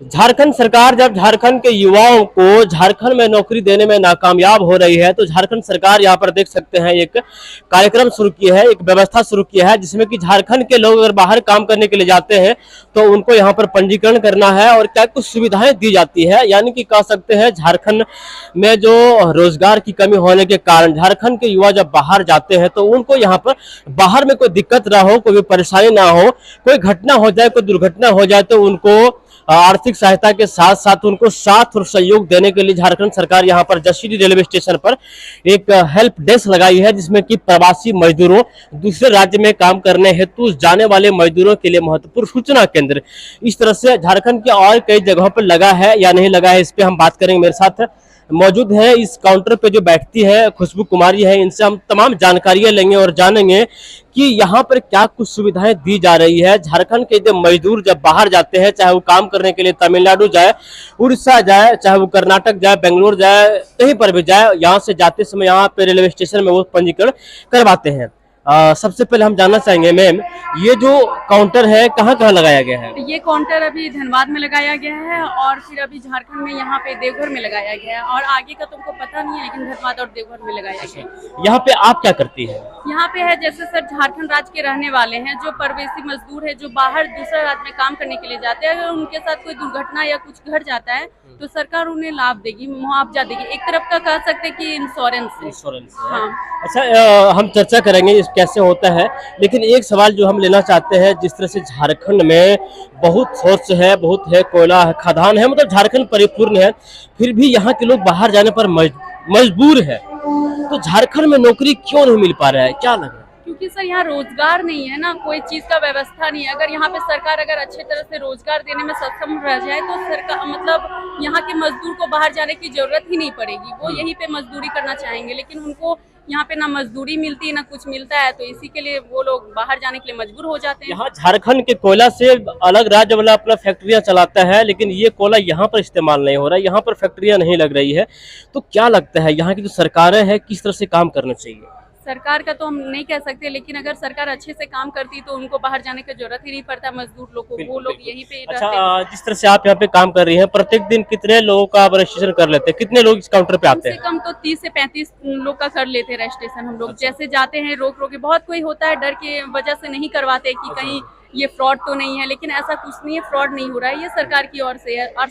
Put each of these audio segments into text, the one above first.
झारखंड सरकार जब झारखंड के युवाओं को झारखंड में नौकरी देने में नाकामयाब हो रही है तो झारखंड सरकार यहाँ पर देख सकते हैं एक कार्यक्रम शुरू किया है, एक व्यवस्था शुरू किया है जिसमें कि झारखंड के लोग अगर बाहर काम करने के लिए जाते हैं तो उनको यहाँ पर पंजीकरण करना है और क्या कुछ सुविधाएं दी जाती है। यानी कि कह सकते हैं झारखंड में जो रोजगार की कमी होने के कारण झारखंड के युवा जब बाहर जाते हैं तो उनको यहाँ पर बाहर में कोई दिक्कत ना हो, कोई परेशानी ना हो, कोई घटना हो जाए, कोई दुर्घटना हो जाए तो उनको आर्थिक सहायता के साथ साथ उनको साथ और सहयोग देने के लिए झारखंड सरकार यहाँ पर जसीडीह रेलवे स्टेशन पर एक हेल्प डेस्क लगाई है जिसमें कि प्रवासी मजदूरों, दूसरे राज्य में काम करने हेतु जाने वाले मजदूरों के लिए महत्वपूर्ण सूचना केंद्र इस तरह से झारखंड के और कई जगहों पर लगा है या नहीं लगा है, इस पे हम बात करेंगे। मेरे साथ मौजूद है इस काउंटर पे जो बैठती है खुशबू कुमारी है, इनसे हम तमाम जानकारियां लेंगे और जानेंगे कि यहाँ पर क्या कुछ सुविधाएं दी जा रही है। झारखंड के जो मजदूर जब बाहर जाते हैं, चाहे वो काम करने के लिए तमिलनाडु जाए, उड़ीसा जाए, चाहे वो कर्नाटक जाए, बेंगलोर जाए, कहीं पर भी जाए, यहाँ से जाते समय यहाँ पे रेलवे स्टेशन में वो पंजीकरण करवाते हैं। सबसे पहले हम जानना चाहेंगे मैम, ये जो काउंटर है कहाँ कहाँ लगाया गया है? ये काउंटर अभी धनबाद में लगाया गया है और फिर अभी झारखंड में यहाँ पे देवघर में लगाया गया है और आगे का तुमको पता नहीं है, लेकिन धनबाद और देवघर में लगाया गया है। यहाँ पे आप क्या करती है? यहाँ पे है जैसे सर झारखंड राज्य के रहने वाले हैं जो प्रवासी मजदूर है जो बाहर दूसरा राज्य में काम करने के लिए जाते हैं, अगर उनके साथ कोई दुर्घटना या कुछ घट जाता है तो सरकार उन्हें लाभ देगी, मुआवजा देगी। एक तरफ का कह सकते हैं कि इंश्योरेंस है। हाँ। अच्छा, हम चर्चा करेंगे इस कैसे होता है, लेकिन एक सवाल जो हम लेना चाहते हैं, जिस तरह से झारखंड में बहुत सोर्स है, बहुत है, कोयला है, खदान है, मतलब झारखंड परिपूर्ण है, फिर भी यहाँ के लोग बाहर जाने पर मजबूर है, तो झारखंड में नौकरी क्यों नहीं मिल पा रहा है, क्या लग रहा है? क्योंकि सर यहाँ रोजगार नहीं है ना, कोई चीज का व्यवस्था नहीं है। अगर यहाँ पे सरकार अगर अच्छे तरह से रोजगार देने में सक्षम रह जाए तो सरकार मतलब यहाँ के मजदूर को बाहर जाने की जरूरत ही नहीं पड़ेगी, वो यहीं पे मजदूरी करना चाहेंगे। लेकिन उनको यहाँ पे ना मजदूरी मिलती है ना कुछ मिलता है, तो इसी के लिए वो लोग बाहर जाने के लिए मजबूर हो जाते हैं। यहाँ झारखंड के कोयला से अलग राज्य वाला अपना फैक्ट्रियां चलाता है, लेकिन ये कोयला यहाँ पर इस्तेमाल नहीं हो रहा है, यहाँ पर फैक्ट्रियां नहीं लग रही है, तो क्या लगता है यहाँ की जो सरकारें हैं किस तरह से काम करना चाहिए? सरकार का तो हम नहीं कह सकते, लेकिन अगर सरकार अच्छे से काम करती तो उनको बाहर जाने की जरूरत ही नहीं पड़ता मजदूर लोग को, वो लोग यहीं पे रहते हैं। अच्छा, जिस तरह से आप यहाँ पे काम कर रही हैं, प्रत्येक दिन कितने लोगों का आप रजिस्ट्रेशन कर लेते हैं, कितने लोग इस काउंटर पे आते हैं? कम तो 30 से 35 लोग का कर लेते हैं रजिस्ट्रेशन हम लोग। जैसे जाते हैं रोक रोके, बहुत कोई होता है डर के वजह से नहीं करवाते कि कहीं ये फ्रॉड तो नहीं है, लेकिन ऐसा कुछ नहीं है, फ्रॉड नहीं हो रहा है, ये सरकार की ओर से है। और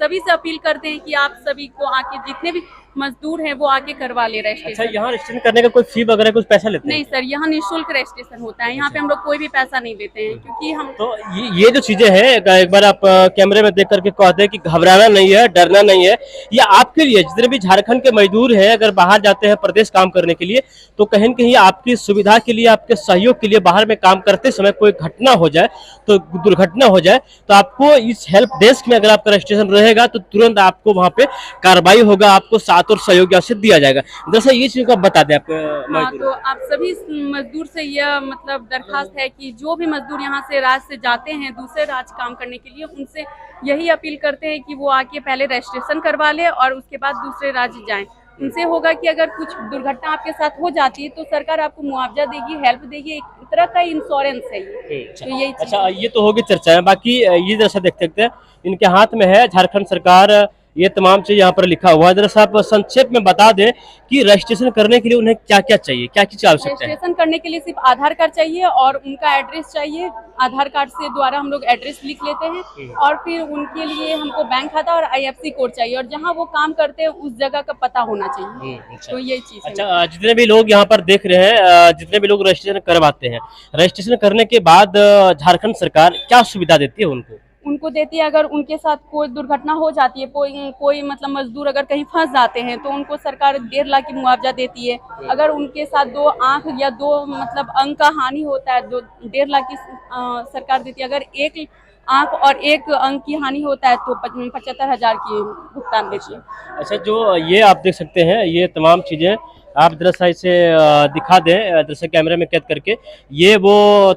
सभी से अपील करते हैं कि आप सभी को आके जितने भी मजदूर हैं वो आके करवा ले रजिस्ट्रेशन। अच्छा, यहाँ रजिस्ट्रेशन करने का कोई फी वगैरह कुछ पैसा लेते हैं? नहीं सर, यहाँ निःशुल्क रजिस्ट्रेशन होता है, यहाँ पे हम लोग कोई भी पैसा नहीं देते हैं, क्योंकि हम तो ये जो चीजें हैं, एक बार आप कैमरे में देख करके कहते हैं कि घबराना नहीं है, डरना नहीं है, ये आपके लिए जितने भी झारखंड के मजदूर हैं अगर बाहर जाते हैं प्रदेश काम करने के लिए तो कहीं न कहीं आपकी सुविधा के लिए, आपके सहयोग के लिए, बाहर में काम करते समय कोई घटना हो जाए, तो दुर्घटना हो जाए, तो आपको इस हेल्प डेस्क में अगर आपका रजिस्ट्रेशन रहेगा तो तुरंत आपको वहाँ पे कार्रवाई होगा, आपको साथ और सहयोग से दिया जाएगा। दरअसल ये चीज को बता दें आप। हाँ, तो आप सभी मजदूर से यह मतलब दरखास्त है कि जो भी मजदूर यहाँ से राज्य से जाते हैं दूसरे राज्य काम करने के लिए, उनसे यही अपील करते हैं कि वो आके पहले रजिस्ट्रेशन करवा ले और उसके बाद दूसरे राज्य जाएं। उनसे होगा कि अगर कुछ दुर्घटना आपके साथ हो जाती है तो सरकार आपको मुआवजा देगी, हेल्प देगी, एक तरह का इंश्योरेंस है ये। तो यही अच्छा, ये तो होगी चर्चा है, बाकी ये जैसा देख सकते हैं इनके हाथ में है झारखंड सरकार, ये तमाम चीज यहाँ पर लिखा हुआ है। जरा आप संक्षेप में बता दें कि रजिस्ट्रेशन करने के लिए उन्हें क्या क्या चाहिए, क्या चीज आवश्यकता है? रजिस्ट्रेशन करने के लिए सिर्फ आधार कार्ड चाहिए और उनका एड्रेस चाहिए। आधार कार्ड से द्वारा हम लोग एड्रेस लिख लेते हैं और फिर उनके लिए हमको बैंक खाता और IFSC कोड चाहिए और जहाँ वो काम करते हैं उस जगह का पता होना चाहिए। अच्छा। तो यही चीज है। अच्छा, जितने भी लोग यहाँ पर देख रहे हैं, जितने भी लोग रजिस्ट्रेशन करवाते हैं, रजिस्ट्रेशन करने के बाद झारखंड सरकार क्या सुविधा देती है उनको देती है। अगर उनके साथ कोई दुर्घटना हो जाती है, कोई मतलब मजदूर अगर कहीं फंस जाते हैं तो उनको सरकार 1.5 लाख की मुआवजा देती है। अगर उनके साथ 2 आंख या 2 मतलब अंग का हानि होता है, 1.5 लाख की सरकार देती है। अगर 1 आंख और 1 अंग की हानि होता है तो 75,000 की भुगतान देती है। अच्छा, जो ये आप देख सकते हैं, ये तमाम चीजें आप जरा सा इसे दिखा दें जैसे कैमरे में कैद करके। ये वो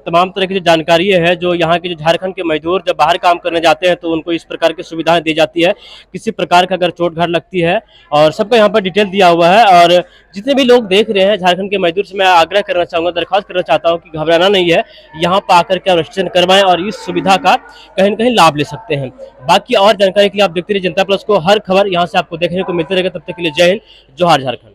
तमाम तरह की जो जानकारी है जो यहाँ के जो झारखंड के मजदूर जब बाहर काम करने जाते हैं तो उनको इस प्रकार की सुविधाएं दी जाती है, किसी प्रकार का अगर चोट घाट लगती है, और सबका यहाँ पर डिटेल दिया हुआ है। और जितने भी लोग देख रहे हैं झारखंड के मजदूर से मैं आग्रह करना चाहूँगा, दरख्वास्त करना चाहता हूँ कि घबराना नहीं है, यहाँ पर आकर के रजिस्ट्रेशन करवाएं और इस सुविधा का कहीं न कहीं लाभ ले सकते हैं। बाकी और जानकारी के लिए आप देखते रहिए जनता प्लस को, हर खबर यहाँ से आपको देखने को मिलती रहेगी। तब तक के लिए जय हिंद, जोहार झारखंड।